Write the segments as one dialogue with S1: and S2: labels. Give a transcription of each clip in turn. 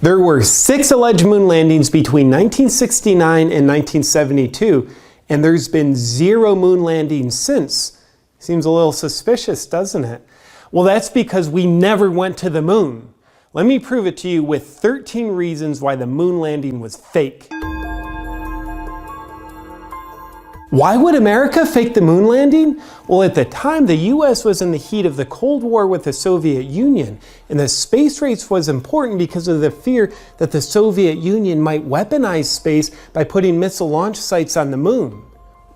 S1: There were 6 alleged moon landings between 1969 and 1972, and there's been 0 moon landings since. Seems a little suspicious, doesn't it? Well, that's because we never went to the moon. Let me prove it to you with 13 reasons why the moon landing was fake. Why would America fake the moon landing? Well, at the time, the US was in the heat of the Cold War with the Soviet Union, and the space race was important because of the fear that the Soviet Union might weaponize space by putting missile launch sites on the moon,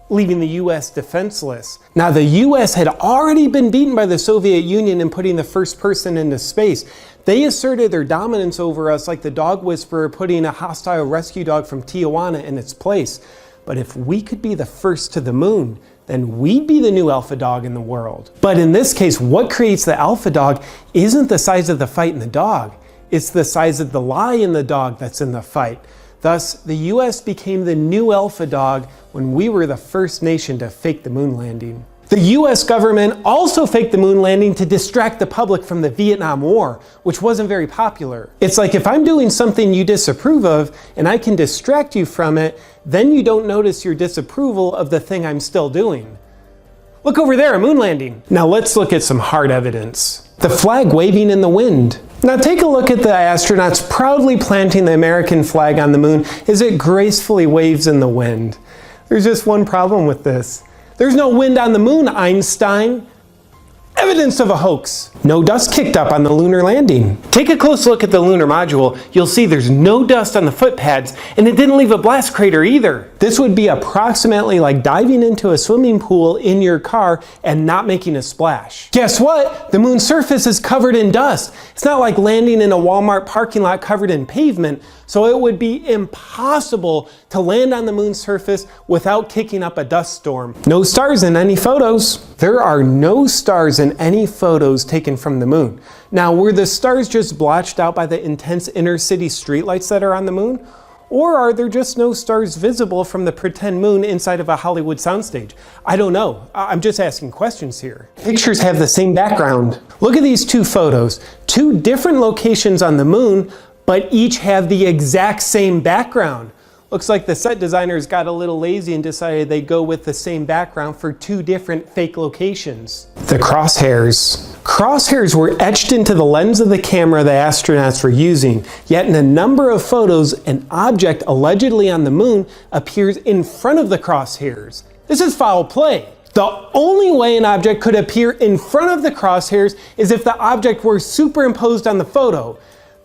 S1: leaving the US defenseless. Now, the US had already been beaten by the Soviet Union in putting the first person into space. They asserted their dominance over us like the dog whisperer putting a hostile rescue dog from Tijuana in its place. But if we could be the first to the moon, then we'd be the new alpha dog in the world. But in this case, what creates the alpha dog isn't the size of the fight in the dog. It's the size of the lie in the dog that's in the fight. Thus, the US became the new alpha dog when we were the first nation to fake the moon landing. The US government also faked the moon landing to distract the public from the Vietnam War, which wasn't very popular. It's like if I'm doing something you disapprove of and I can distract you from it, then you don't notice your disapproval of the thing I'm still doing. Look over there, a moon landing. Now let's look at some hard evidence. The flag waving in the wind. Now take a look at the astronauts proudly planting the American flag on the moon as it gracefully waves in the wind. There's just one problem with this. There's no wind on the moon, Einstein. Evidence of a hoax. No dust kicked up on the lunar landing. Take a close look at the lunar module. You'll see there's no dust on the footpads, and it didn't leave a blast crater either. This would be approximately like diving into a swimming pool in your car and not making a splash. Guess what? The moon's surface is covered in dust. It's not like landing in a Walmart parking lot covered in pavement, so it would be impossible to land on the moon's surface without kicking up a dust storm. No stars in any photos. There are no stars in any photos taken from the moon. Now, were the stars just blotched out by the intense inner city streetlights that are on the moon? Or are there just no stars visible from the pretend moon inside of a Hollywood soundstage? I don't know. I'm just asking questions here. Pictures have the same background. Look at these 2 photos. 2 different locations on the moon, but each have the exact same background. Looks like the set designers got a little lazy and decided they'd go with the same background for 2 different fake locations. The crosshairs. Crosshairs were etched into the lens of the camera the astronauts were using, yet in a number of photos, an object allegedly on the moon appears in front of the crosshairs. This is foul play. The only way an object could appear in front of the crosshairs is if the object were superimposed on the photo.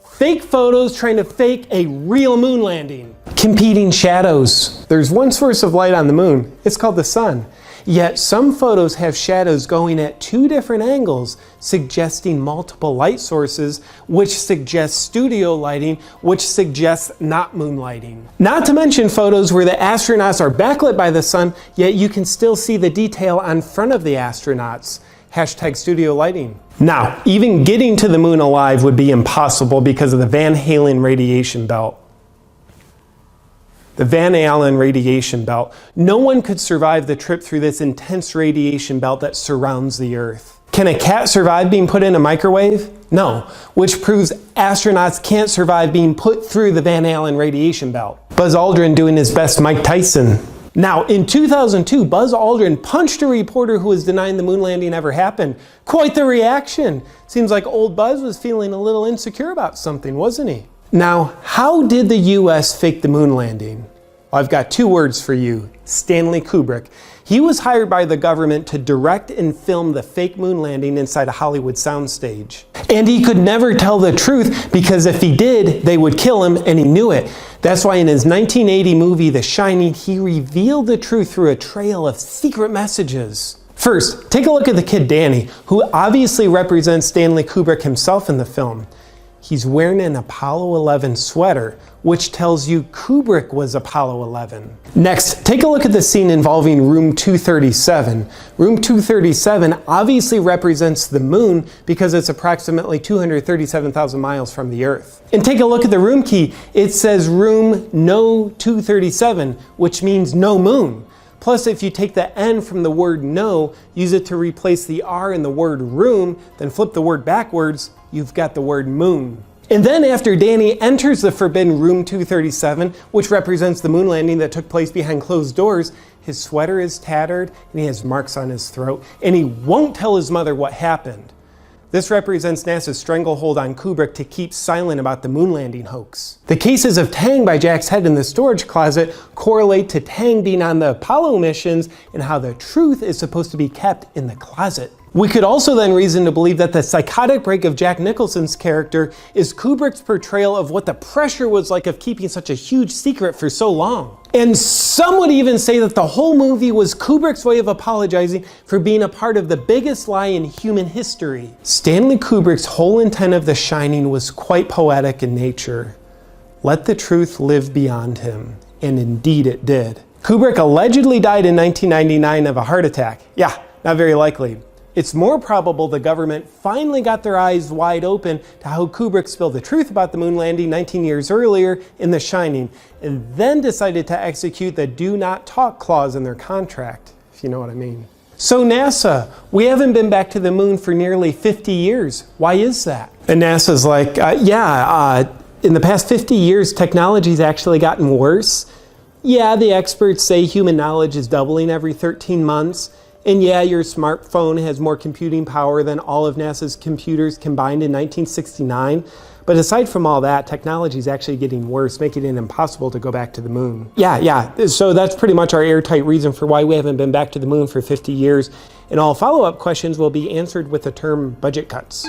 S1: Fake photos trying to fake a real moon landing. Competing shadows. There's one source of light on the moon. It's called the sun. Yet some photos have shadows going at 2 different angles, suggesting multiple light sources, which suggests studio lighting, which suggests not moonlighting. Not to mention photos where the astronauts are backlit by the sun, yet you can still see the detail on front of the astronauts. Hashtag studio lighting. Now, even getting to the moon alive would be impossible because of the Van Halen radiation belt. The Van Allen radiation belt. No one could survive the trip through this intense radiation belt that surrounds the Earth. Can a cat survive being put in a microwave? No, which proves astronauts can't survive being put through the Van Allen radiation belt. Buzz Aldrin doing his best Mike Tyson. Now, in 2002, Buzz Aldrin punched a reporter who was denying the moon landing ever happened. Quite the reaction. Seems like old Buzz was feeling a little insecure about something, wasn't he? Now, how did the US fake the moon landing? Well, I've got 2 words for you. Stanley Kubrick. He was hired by the government to direct and film the fake moon landing inside a Hollywood soundstage. And he could never tell the truth because if he did, they would kill him, and he knew it. That's why in his 1980 movie, The Shining, he revealed the truth through a trail of secret messages. First, take a look at the kid Danny, who obviously represents Stanley Kubrick himself in the film. He's wearing an Apollo 11 sweater, which tells you Kubrick was Apollo 11. Next, take a look at the scene involving room 237. Room 237 obviously represents the moon because it's approximately 237,000 miles from the Earth. And take a look at the room key. It says room no 237, which means no moon. Plus, if you take the N from the word no, use it to replace the R in the word room, then flip the word backwards, you've got the word moon. And then after Danny enters the forbidden room 237, which represents the moon landing that took place behind closed doors, his sweater is tattered and he has marks on his throat, and he won't tell his mother what happened. This represents NASA's stranglehold on Kubrick to keep silent about the moon landing hoax. The cases of Tang by Jack's head in the storage closet correlate to Tang being on the Apollo missions and how the truth is supposed to be kept in the closet. We could also then reason to believe that the psychotic break of Jack Nicholson's character is Kubrick's portrayal of what the pressure was like of keeping such a huge secret for so long. And some would even say that the whole movie was Kubrick's way of apologizing for being a part of the biggest lie in human history. Stanley Kubrick's whole intent of The Shining was quite poetic in nature. Let the truth live beyond him. And indeed it did. Kubrick allegedly died in 1999 of a heart attack. Yeah, not very likely. It's more probable the government finally got their eyes wide open to how Kubrick spilled the truth about the moon landing 19 years earlier in The Shining, and then decided to execute the do not talk clause in their contract, if you know what I mean. So NASA, we haven't been back to the moon for nearly 50 years. Why is that? And NASA's like, in the past 50 years, technology's actually gotten worse. Yeah, the experts say human knowledge is doubling every 13 months. And yeah, your smartphone has more computing power than all of NASA's computers combined in 1969. But aside from all that, technology is actually getting worse, making it impossible to go back to the moon. Yeah, so that's pretty much our airtight reason for why we haven't been back to the moon for 50 years. And all follow-up questions will be answered with the term budget cuts.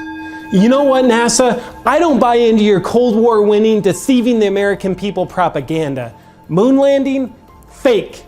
S1: You know what, NASA? I don't buy into your Cold War winning, deceiving the American people propaganda. Moon landing? Fake.